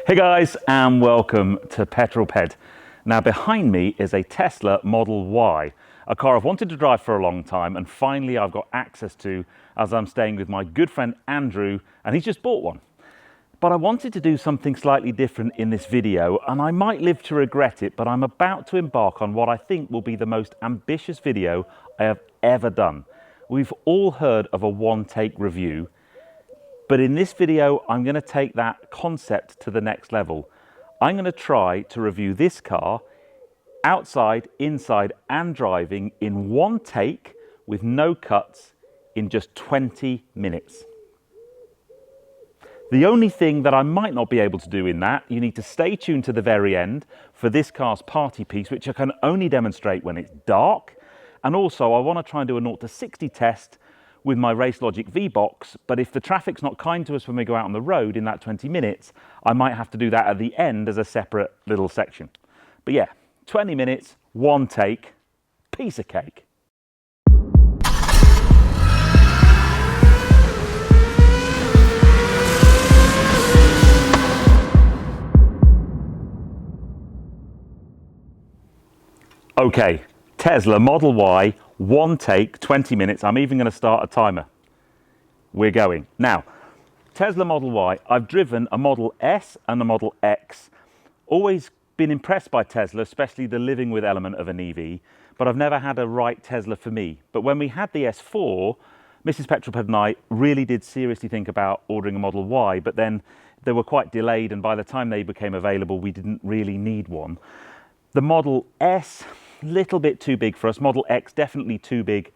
Hey guys, and welcome to Petrol Ped. Now behind me is a Tesla Model Y, a car I've wanted to drive for a long time and finally I've got access to as I'm staying with my good friend Andrew, and he's just bought one. But I wanted to do something slightly different in this video, and I might live to regret it, but I'm about to embark on what I think will be the most ambitious video I have ever done. We've all heard of a one-take review, but in this video, I'm going to take that concept to the next level. I'm going to try to review this car outside, inside, and driving in one take with no cuts in just 20 minutes. The only thing that I might not be able to do in that, you need to stay tuned to the very end for this car's party piece, which I can only demonstrate when it's dark. And also, I want to try and do a 0 to 60 test with my RaceLogic V-Box, but if the traffic's not kind to us when we go out on the road in that 20 minutes, I might have to do that at the end as a separate little section. But yeah, 20 minutes, one take, piece of cake. Okay, Tesla Model Y, one take, 20 minutes. I'm even going to start a timer. We're going. Now, Tesla Model Y, I've driven a Model S and a Model X. Always been impressed by Tesla, especially the living with element of an EV, but I've never had a right Tesla for me. But when we had the S4, Mrs. Petrol Ped and I really did seriously think about ordering a Model Y, but then they were quite delayed, and by the time they became available, we didn't really need one. The Model S, little bit too big for us. Model X, definitely too big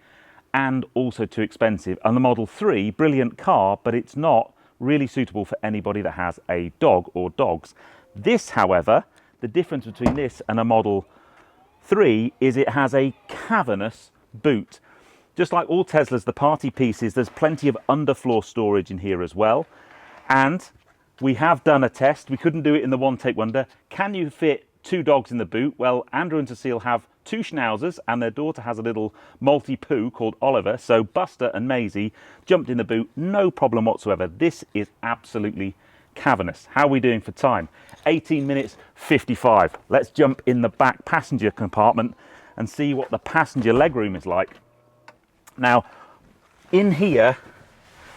and also too expensive. And the Model 3, brilliant car, but it's not really suitable for anybody that has a dog or dogs. This, however, the difference between this and a Model 3 is it has a cavernous boot. Just like all Teslas, the party pieces, there's plenty of underfloor storage in here as well. And we have done a test. We couldn't do it in the one take wonder. Can you fit 2 dogs in the boot? Well, Andrew and Cecile have 2 schnauzers and their daughter has a little Maltipoo called Oliver. So Buster and Maisie jumped in the boot, no problem whatsoever. This is absolutely cavernous. How are we doing for time? 18 minutes 55. Let's jump in the back passenger compartment and see what the passenger legroom is like. Now, in here,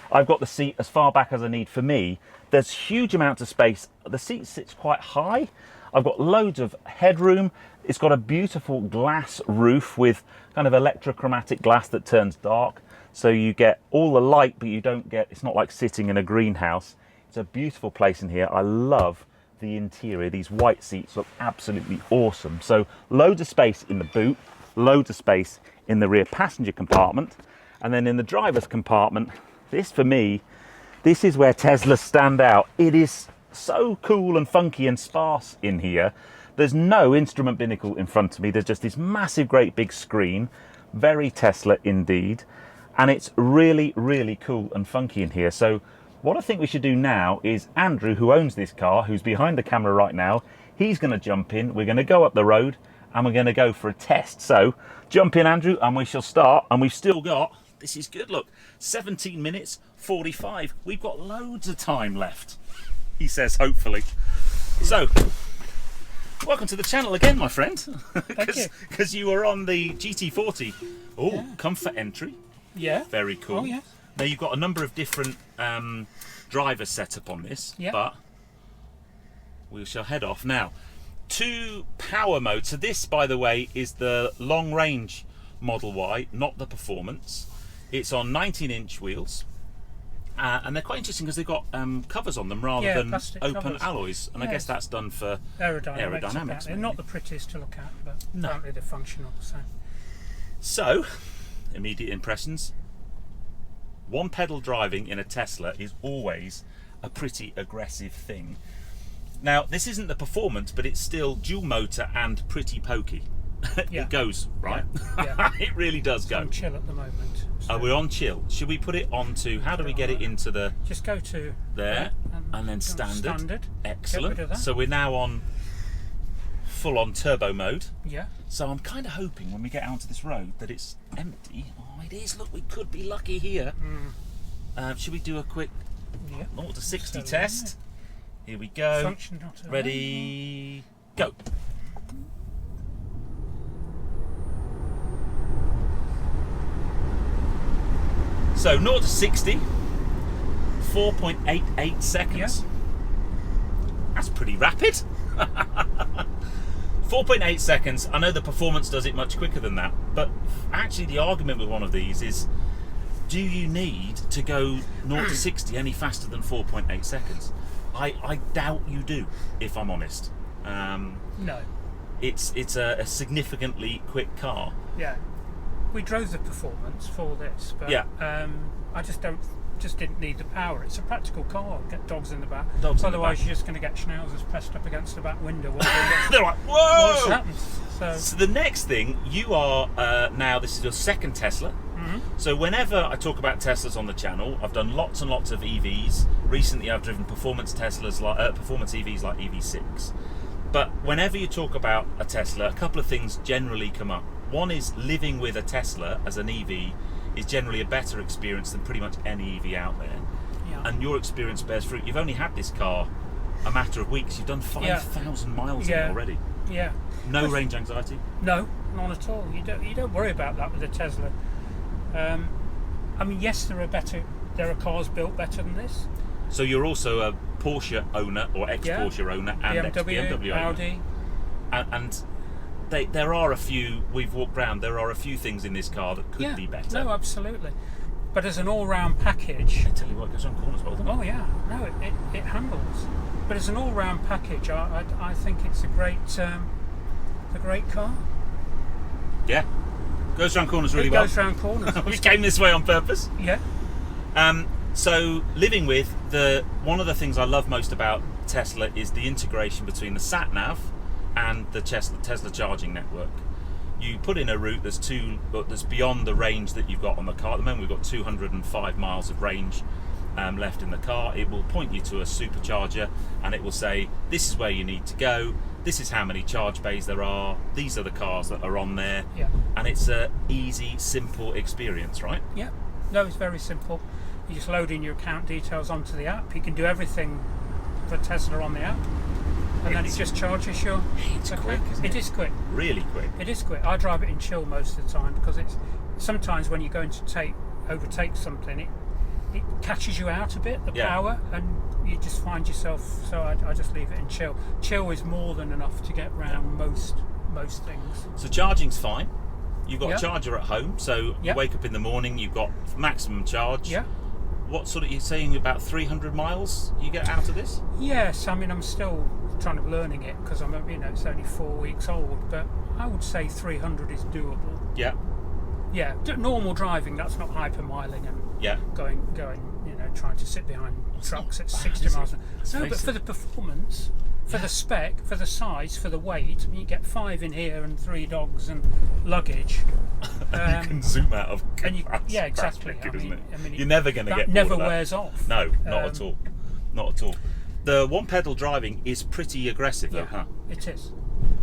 I've got the seat as far back as I need for me. There's huge amounts of space. The seat sits quite high. I've got loads of headroom. It's got a beautiful glass roof with kind of electrochromatic glass that turns dark. So you get all the light, but you don't get, it's not like sitting in a greenhouse. It's a beautiful place in here. I love the interior. These white seats look absolutely awesome. So loads of space in the boot, loads of space in the rear passenger compartment. And then in the driver's compartment, this for me, this is where Teslas stand out. It is so cool and funky and sparse in here. There's no instrument binnacle in front of me. There's just this massive, great big screen. Very Tesla indeed. And it's really, really cool and funky in here. So what I think we should do now is Andrew, who owns this car, who's behind the camera right now, he's going to jump in. We're going to go up the road and we're going to go for a test. So jump in, Andrew, and we shall start. And we've still got, this is good, look, 17 minutes 45. We've got loads of time left, he says, hopefully. So, welcome to the channel again, my friend. Thank you. Because you were on the GT40. Oh, Yeah. comfort entry. Yeah. Very cool. Oh, yeah. Now, you've got a number of different drivers set up on this, Yeah. but we shall head off. Now, 2 power modes. So this, by the way, is the long range Model Y, not the performance. It's on 19-inch wheels. And they're quite interesting because they've got covers on them rather than open covers. alloys. And I guess that's done for aerodynamics. They're not the prettiest to look at, but No. apparently they're functional. So, immediate impressions. One pedal driving in a Tesla is always a pretty aggressive thing. Now, this isn't the performance, but it's still dual motor and pretty pokey. Yeah. It goes, right? Yeah. It really does go. On chill at the moment. So We're on chill. Should we put it on to, how do we get it into the, just go to there, and then go standard. Excellent. Get rid of that. So we're now on full on turbo mode. Yeah. So I'm kind of hoping when we get out onto this road that it's empty. Oh, it is. Look, we could be lucky here. Should we do a quick Yeah. 0 to 60 So, test? Here we go. Function not available. Ready, go. So 0 to 60, 4.88 seconds. Yeah. That's pretty rapid. 4.8 seconds. I know the performance does it much quicker than that, but actually the argument with one of these is, do you need to go 0 to 60 any faster than 4.8 seconds? I doubt you do, if I'm honest. No. It's a significantly quick car. Yeah. We drove the performance for this, but Yeah. I just didn't need the power. It's a practical car. Get dogs in the back. Dogs in the Otherwise, back. you're just going to get schnauzers pressed up against the back window. They're like, What's whoa! happened? So the next thing, you are now, this is your second Tesla. So whenever I talk about Teslas on the channel, I've done lots and lots of EVs. Recently I've driven performance Teslas, like performance EVs like EV6. But whenever you talk about a Tesla, a couple of things generally come up. One is living with a Tesla as an EV is generally a better experience than pretty much any EV out there. Yeah. And your experience bears fruit. You've only had this car a matter of weeks. You've done 5,000 miles in it already. Yeah. No range anxiety? No, none at all. You don't worry about that with a Tesla. I mean, yes, there are cars built better than this. So you're also a Porsche owner or ex-Porsche owner and ex-BMW owner. Audi. And there are a few, we've walked round, there are a few things in this car that could be better. No, absolutely. But as an all-round package... I tell you what, it goes on corners well, doesn't it? Oh yeah, no, it handles. But as an all-round package, I think it's a great car. Yeah. Goes round corners really well. It goes round corners. We came this way on purpose. Yeah. So living with, one of the things I love most about Tesla is the integration between the sat-nav and the Tesla charging network. You put in a route that's beyond the range that you've got on the car. At the moment we've got 205 miles of range left in the car. It will point you to a supercharger and it will say, this is where you need to go, this is how many charge bays there are, these are the cars that are on there. Yeah. And it's a easy, simple experience, right? Yeah. No, it's very simple. You just load in your account details onto the app. You can do everything for Tesla on the app. And then it just charges your It's account. quick, isn't it? It is quick. Really quick. It is quick. I drive it in chill most of the time because it's sometimes when you're going to overtake something, it catches you out a bit, the power, and you just find yourself. So I just leave it in chill. Chill is more than enough to get round most things. So charging's fine. You've got a charger at home, so you Yeah. wake up in the morning, you've got maximum charge. Yeah. What sort of, you're saying about 300 miles you get out of this? Yes, I mean I'm still kind of learning it because it's only 4 weeks old, but I would say 300 is doable. Yeah. Yeah, normal driving, that's not hypermiling and Yeah. going, trying to sit behind trucks at 60 is miles it? an hour. Let's No, face but it. for the performance, for the spec, for the size, for the weight, I mean, you get 5 in here and 3 dogs and luggage. You can zoom out of and you, that's yeah, exactly. wicked, isn't it? I mean, You're never going to that get bored never of that. wears off. No, not at all. Not at all. The one pedal driving is pretty aggressive though, Yeah, huh? it is.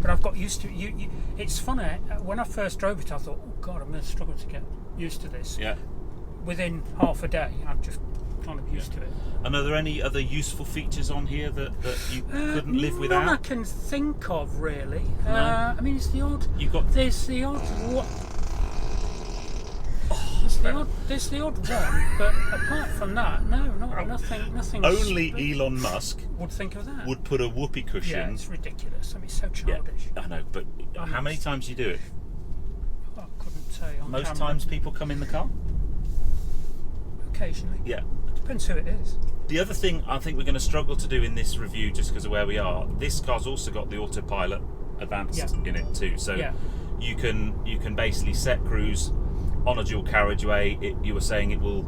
But I've got used to it. It's funny, when I first drove it, I thought, oh God, I'm going to struggle to get used to this. Yeah. Within half a day, I'm just kind of used to it. And are there any other useful features on here that you couldn't live None without? I can think of, really. No. I mean, it's the odd... You've got... There's the odd... There's the odd one, but apart from that, no, nothing. Only Elon Musk would think of that. would put a whoopee cushion. Yeah, it's ridiculous. I mean, it's so Yeah, childish. I know, but how many times do you do it? I couldn't tell you on Most camera. times people come in the car? Occasionally. Yeah. Depends who it is. The other thing I think we're going to struggle to do in this review, just because of where we are, this car's also got the autopilot advanced in it too. So you can basically set cruise on a dual carriageway. You were saying it will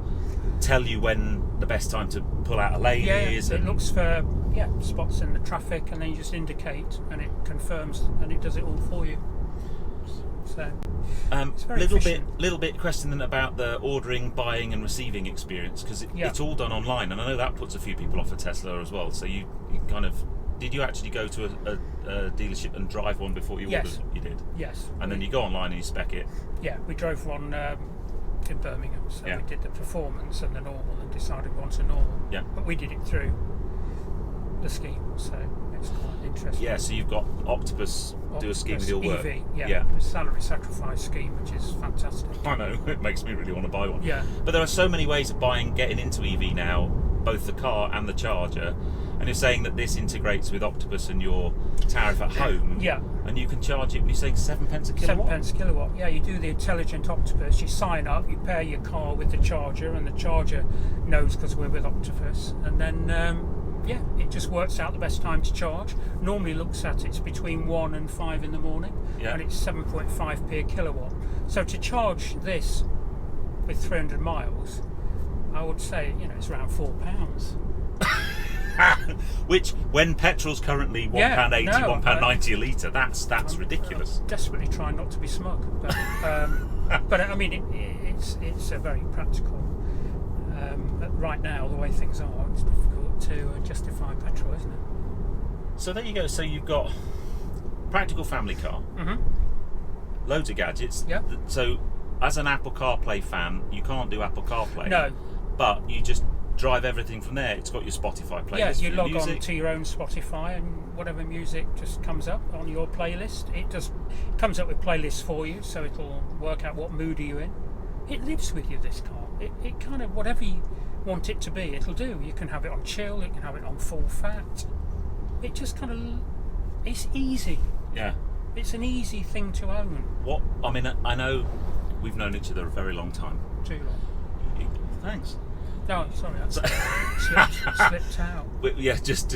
tell you when the best time to pull out a lane is. It looks for spots in the traffic, and then you just indicate, and it confirms, and it does it all for you. So it's very efficient. little bit question about the ordering, buying, and receiving experience, because it's all done online, and I know that puts a few people off a Tesla as well. So you kind of, did you actually go to a dealership and drive one before you ordered? You did. Yes. And then you go online and you spec it. Yeah, we drove one in Birmingham, so we did the performance and the normal, and decided we wanted normal. Yeah. But we did it through the scheme, so it's quite interesting. Yeah, so you've got Octopus do a scheme with your work. EV, yeah. The salary sacrifice scheme, which is fantastic. I know, it makes me really want to buy one. Yeah. But there are so many ways of getting into EV now, both the car and the charger. And you're saying that this integrates with Octopus and your tariff at home. Yeah. And you can charge it, you're saying 7 pence a kilowatt? 7 pence a kilowatt. Yeah, you do the intelligent Octopus, you sign up, you pair your car with the charger, and the charger knows because we're with Octopus. And then, it just works out the best time to charge. Normally looks at it's between 1 and 5 in the morning, and it's 7.5p a kilowatt. So to charge this with 300 miles, I would say, it's around £4. Which, when petrol's currently £1.80, £1.90 a litre, that's ridiculous. I'm desperately trying not to be smug, but I mean, it's a very practical. Right now, the way things are, it's difficult to justify petrol, isn't it? So there you go. So you've got practical family car, loads of gadgets. Yeah. So, as an Apple CarPlay fan, you can't do Apple CarPlay. No. But you just drive everything from there. It's got your Spotify playlist. Yeah, you log music. on to your own Spotify, and whatever music just comes up on your playlist. It just comes up with playlists for you, so it'll work out what mood are you in. It lives with you, this car. It kind of, whatever you want it to be, it'll do. You can have it on chill, you can have it on full fat. It just kind of, it's easy. Yeah. It's an easy thing to own. I know we've known each other a very long time. Too long. Thanks. No, sorry, I slipped out. Just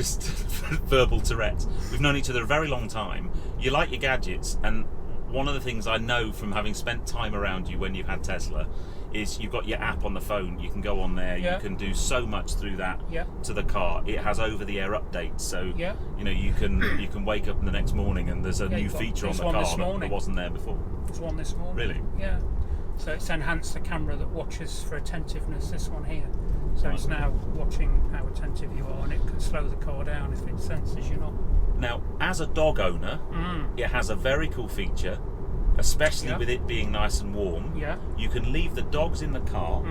verbal Tourette's. We've known each other a very long time. You like your gadgets, and one of the things I know from having spent time around you when you've had Tesla is you've got your app on the phone. You can go on there. You can do so much through that to the car. It has over-the-air updates, so you can wake up in the next morning and there's a new feature on the car that wasn't there before. There's one this morning. Really? Yeah. So it's enhanced the camera that watches for attentiveness. This one here. So it's now watching how attentive you are, and it can slow the car down if it senses you're not. Now, as a dog owner, it has a very cool feature, especially with it being nice and warm. Yeah. You can leave the dogs in the car.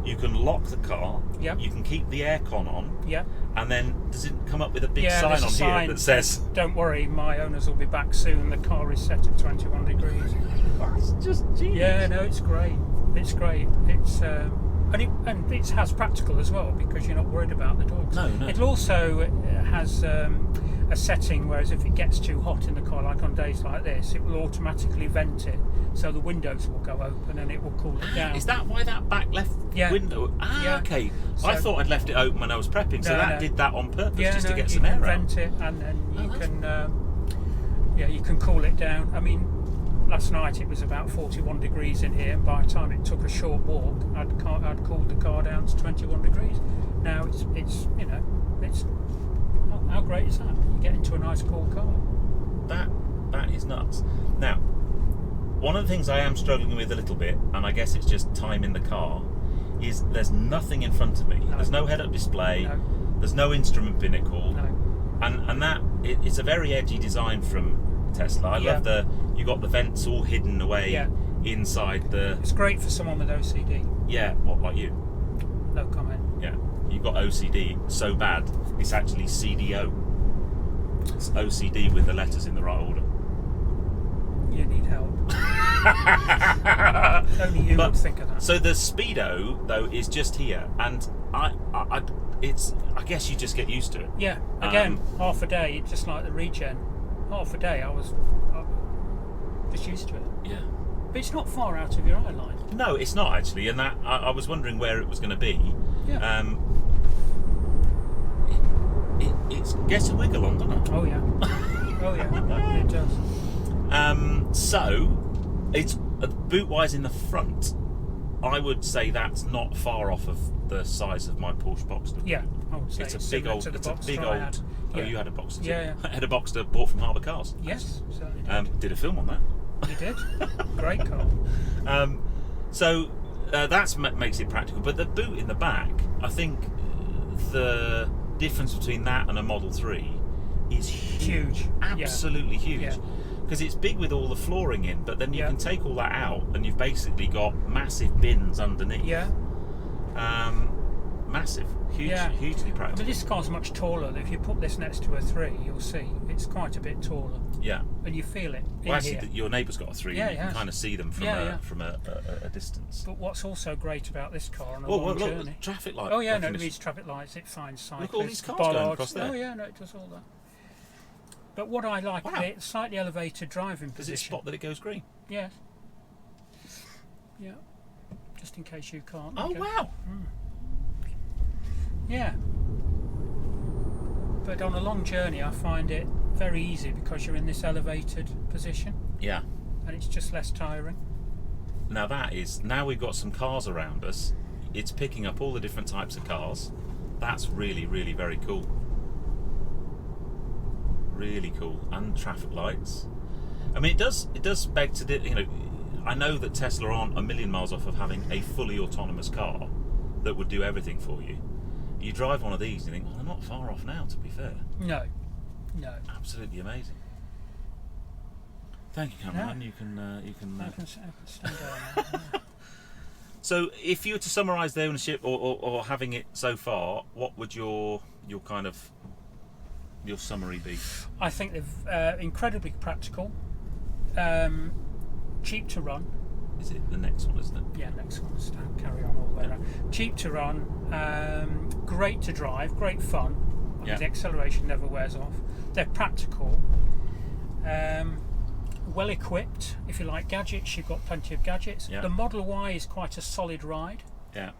You can lock the car. Yeah. You can keep the aircon on. Yeah. And then does it come up with a big sign on here that says, "Don't worry, my owners will be back soon. The car is set at 21 degrees." That's just genius. Yeah, no, it's great. It's great. It's and it has practical as well, because you're not worried about the dogs. No. It also has a setting, whereas if it gets too hot in the car, like on days like this, it will automatically vent it, so the windows will go open and it will cool it down. Is that why that back left window? Okay. So, I thought I'd left it open when I was prepping, so that did that on purpose, to get some air out. You can vent it, and then you can cool it down. I mean, last night it was about 41 degrees in here, and by the time it took a short walk, I'd cooled the car down to 21 degrees. Now it's how great is that? You get into a nice cool car. That is nuts. Now, one of the things I am struggling with a little bit, and I guess it's just time in the car, is there's nothing in front of me. No. There's no head-up display. No. There's no instrument binnacle. No. And that it's a very edgy design from Tesla. I love you got the vents all hidden away inside the. It's great for someone with OCD. Yeah, what, like you? No comment. Yeah, you've got OCD so bad it's actually CDO. It's OCD with the letters in the right order. You need help. Only you would think of that. So the speedo though is just here, and I guess you just get used to it. Yeah. Again, half a day, just like the regen. Half a day, I was just used to it. Yeah. But it's not far out of your eye line. No, it's not actually, and that I was wondering where it was going to be. Yeah. It gets a wiggle on, doesn't it? Oh yeah. Oh yeah. It does. So it's boot-wise in the front. I would say that's not far off of the size of my Porsche Boxster. Yeah, I would say it's a big old. Oh, you had a Boxster too. Yeah. I had a Boxster bought from Harbour Cars. Yes, certainly did. Did a film on that. You did. Great car. So that makes it practical. But the boot in the back, I think the difference between that and a Model 3 is huge. Absolutely huge. Because it's big with all the flooring in, but then you can take all that out and you've basically got massive bins underneath. Yeah. massive, hugely practical. But this car's much taller. If you put this next to a 3, you'll see it's quite a bit taller. Yeah. And you feel it. Well, actually, your neighbour's got a 3. Yeah, and you can kind of see them from a distance. But what's also great about this car on a look, long journey? Traffic light. Oh yeah, no, it reads traffic lights. It finds cyclists. Look at all these cars bollards. going across there. Oh yeah, no, it does all that. But what I like, the slightly elevated driving position. Does it spot that it goes green? Yeah. Yeah. Just in case you can't. Oh wow. Yeah. But on a long journey, I find it very easy because you're in this elevated position. Yeah. And it's just less tiring. Now we've got some cars around us. It's picking up all the different types of cars. That's really, really very cool. Really cool. And traffic lights. I mean, it does beg to, I know that Tesla aren't a million miles off of having a fully autonomous car that would do everything for you. You drive one of these and you think, well, they're not far off now, to be fair. No. Absolutely amazing. Thank you, Cameron. Yeah. You can. I can stand down now. So, if you were to summarise the ownership or having it so far, what would your summary be? I think they're incredibly practical, cheap to run. Is it the next one, isn't it? Yeah, next one. Carry on all the way around. Cheap to run, great to drive, great fun. The acceleration never wears off. They're practical, well equipped. If you like gadgets, you've got plenty of gadgets. Yeah. The Model Y is quite a solid ride. Yeah.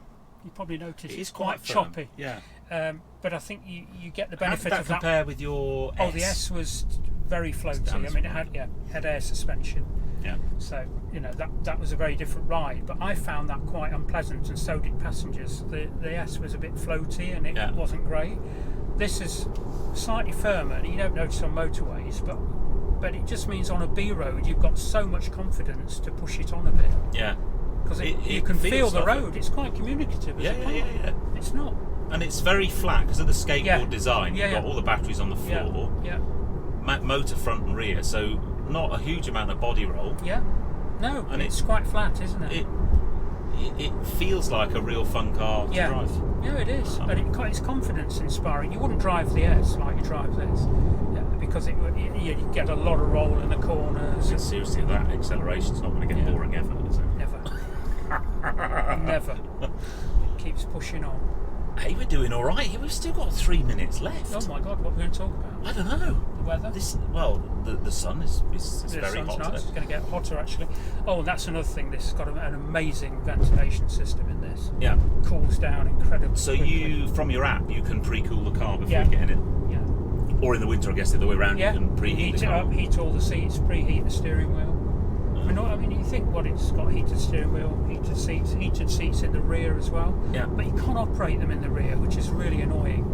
You probably noticed it's quite firm. choppy. Yeah. But I think you get the benefit How did that of compare with your S? Oh, the S was very floaty. I mean, it had air suspension. Yeah. So that was a very different ride. But I found that quite unpleasant, and so did passengers. The S was a bit floaty, and it wasn't great. This is slightly firmer, and you don't notice on motorways, but it just means on a B road you've got so much confidence to push it on a bit. Yeah. Because you can feel the road. It's quite communicative. Yeah. It's not. And it's very flat because of the skateboard design. You've got all the batteries on the floor. Yeah. Motor front and rear, so not a huge amount of body roll. Yeah. No, and it's quite flat, isn't it? It feels like a real fun car to drive. Yeah, it is. And it's confidence inspiring. You wouldn't drive the S like you drive this, because you get a lot of roll in the corners. And seriously, that acceleration's not going to get boring ever, is it? Never. Never. Keeps pushing on. Hey, we're doing all right. We've still got 3 minutes left. Oh my God, what are we going to talk about? I don't know. The weather? The sun is very hot. Nice. It's going to get hotter actually. Oh, and that's another thing. This has got an amazing ventilation system in this. Yeah. Cools down incredibly. So quickly. from your app, you can pre-cool the car before you get in it. Yeah. Or in the winter, I guess the other way around. You can preheat the car. Heat all the seats, preheat the steering wheel. I mean, you think it's got heated steering wheel, heated seats in the rear as well. Yeah. But you can't operate them in the rear, which is really annoying.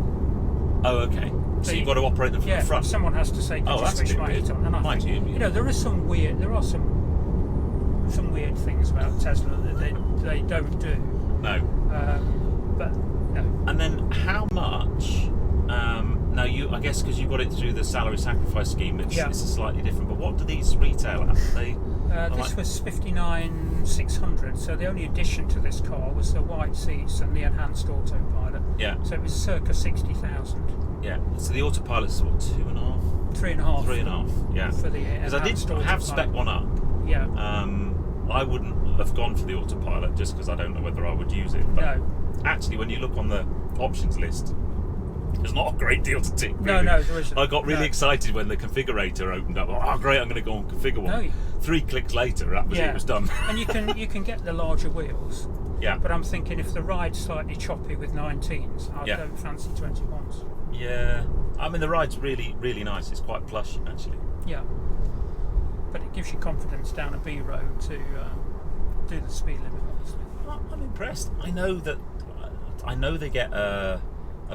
Oh, okay. So you've got to operate them from the front. Someone has to say, "Could you switch my heat on?" And I think, there are some weird things about Tesla that they don't do. No. But no. And then how much? Now I guess because you got it through the salary sacrifice scheme, it's a slightly different. But what do these retail at? This was 59,600. So the only addition to this car was the white seats and the enhanced autopilot. Yeah. So it was circa 60,000. Yeah. So the autopilot's what, 2.5? 3.5. 3.5. Yeah. For the enhanced I have spec one up. Yeah. I wouldn't have gone for the autopilot just because I don't know whether I would use it. But no. Actually, when you look on the options list, there's not a great deal to tick. Really. No, there isn't. I got really excited when the configurator opened up. Oh, great! I'm going to go and configure one. 3 clicks later, it was done. And you can get the larger wheels. Yeah. But I'm thinking if the ride's slightly choppy with 19s, I don't fancy 21s. Yeah. I mean, the ride's really, really nice. It's quite plush, actually. Yeah. But it gives you confidence down a B road to do the speed limit, obviously. I'm impressed. I know they get a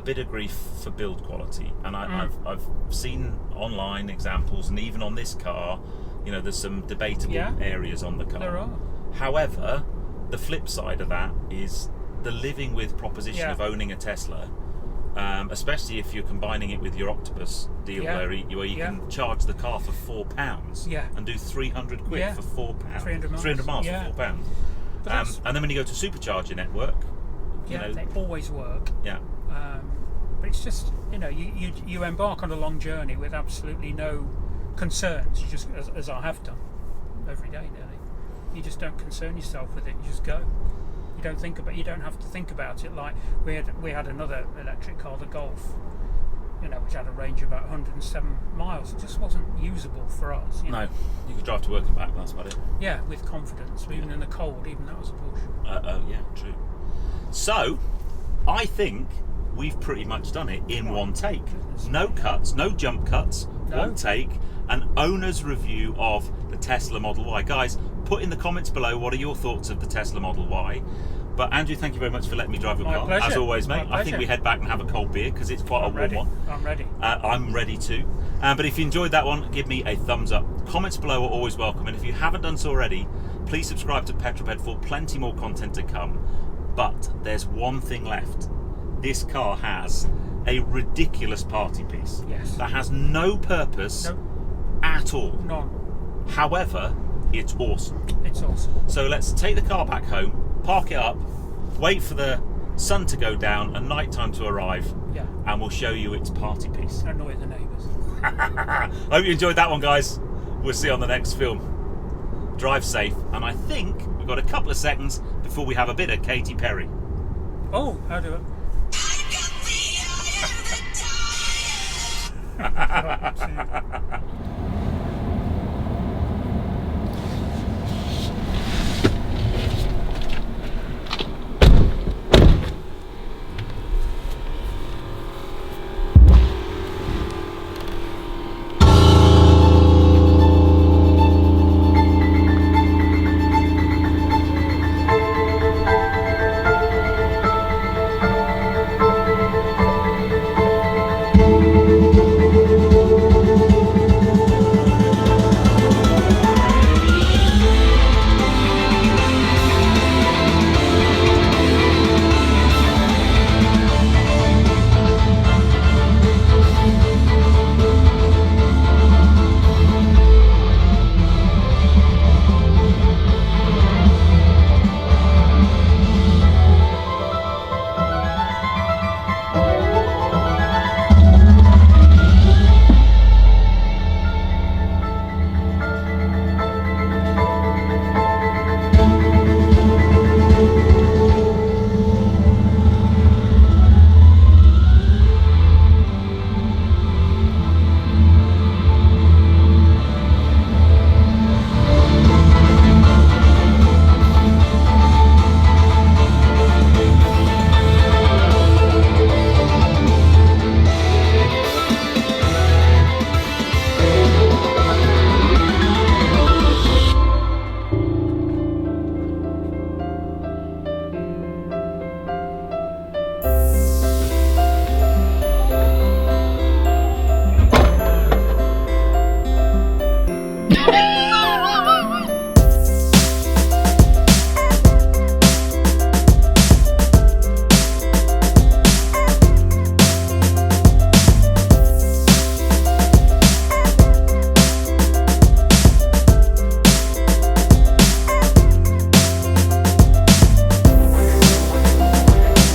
bit of grief for build quality, and I've seen online examples, and even on this car, there's some debatable areas on the car. There are. However, the flip side of that is the living with proposition of owning a Tesla, especially if you're combining it with your Octopus deal, where you can charge the car for £4 and do 300 quid for £4. 300 miles. 300 miles for £4. And then when you go to supercharger network, You know, they always work. yeah. But it's just, you embark on a long journey with absolutely no concerns. You just, as I have done every day nearly, you just don't concern yourself with it. You just go. You don't think about. You don't have to think about it. Like we had another electric car, the Golf, which had a range of about 107 miles. It just wasn't usable for us. No, you could drive to work and back. That's about it. Yeah, with confidence, even in the cold. Even that was a push. Oh yeah, true. So, I think we've pretty much done it in one take. No cuts, no jump cuts, one take, an owner's review of the Tesla Model Y. Guys, put in the comments below what are your thoughts of the Tesla Model Y. But Andrew, thank you very much for letting me drive your car. Pleasure. As always, mate. My I think we head back and have a cold beer because it's quite a warm one. I'm ready. I'm ready too. But if you enjoyed that one, give me a thumbs up. Comments below are always welcome. And if you haven't done so already, please subscribe to Petrol Ped for plenty more content to come. But there's one thing left. This car has a ridiculous party piece. Yes. That has no purpose at all. None. However, it's awesome. It's awesome. So let's take the car back home, park it up, wait for the sun to go down and night time to arrive, and we'll show you its party piece. Annoy the neighbours. Hope you enjoyed that one, guys. We'll see you on the next film. Drive safe, and I think we've got a couple of seconds before we have a bit of Katy Perry. Oh, how do it?